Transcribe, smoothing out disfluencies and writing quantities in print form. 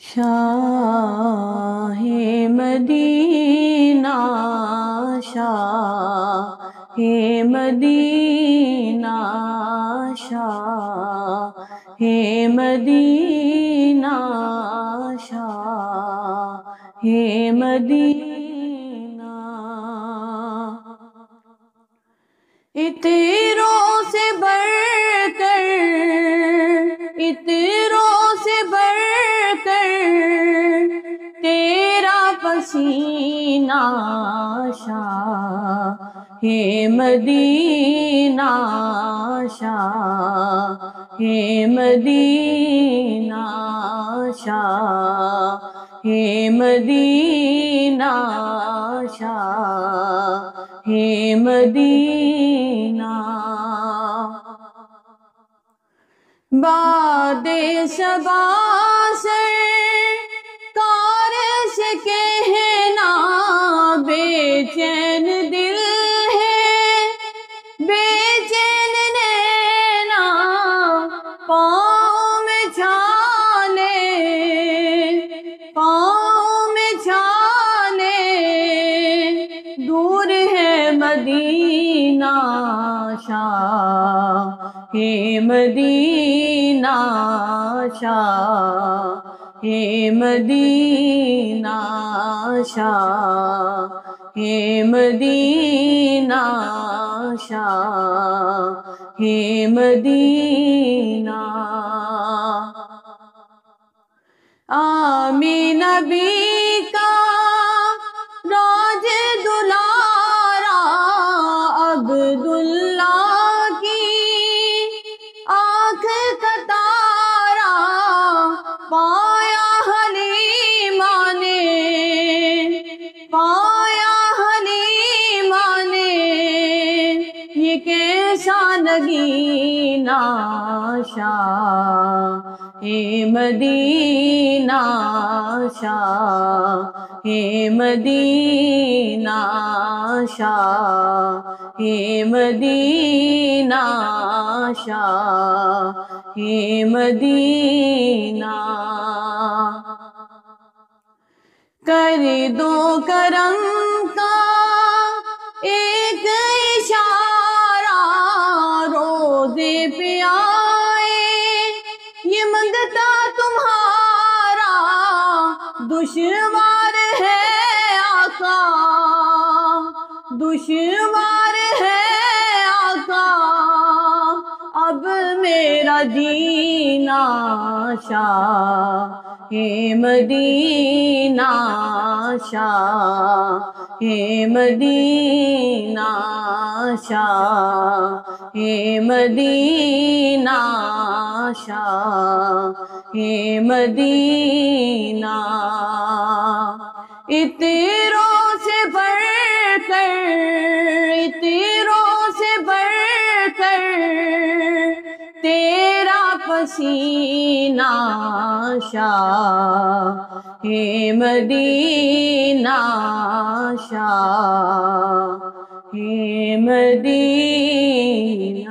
شاہ مدینہ شاہ مدینہ شاہ مدینہ شاہ مدینہ عطروں سے بڑھ کر عطروں سے بڑھ کر تیرا پسینہ شاہ مدینہ شاہ مدینہ شاہ مدینہ شاہ مدینہ باد صبا سرکار سے کہنا بے چین دل ہے بے چین نینا پاؤں میں چھالے پاؤں میں چھالے دور ہے مدینہ شاہ مدینہ شاہ مدینہ شاہ مدینہ شاہ مدینہ آمین نبی کا راج دلارا عبداللہ کی آنکھ کا تارا پایا حلیمہ نے پایا حلیمہ نے یہ کیسا نگینہ شاہ مدینہ شاہ مدینہ شاہ مدینہ شاہ مدینہ کر دو کرم کا ایک اشارہ روزے پہ آئے یہ منگتا تمہارا دشوار ہے آقا دشوار ہے آقا اب میرا جینا شاہ مدینہ شاہ مدینہ شاہ مدینہ شاہ مدینہ عطروں سے بڑھ کر عطروں سے بڑھ کر تیرا پسینہ شاہ مدینہ شاہ مدینہ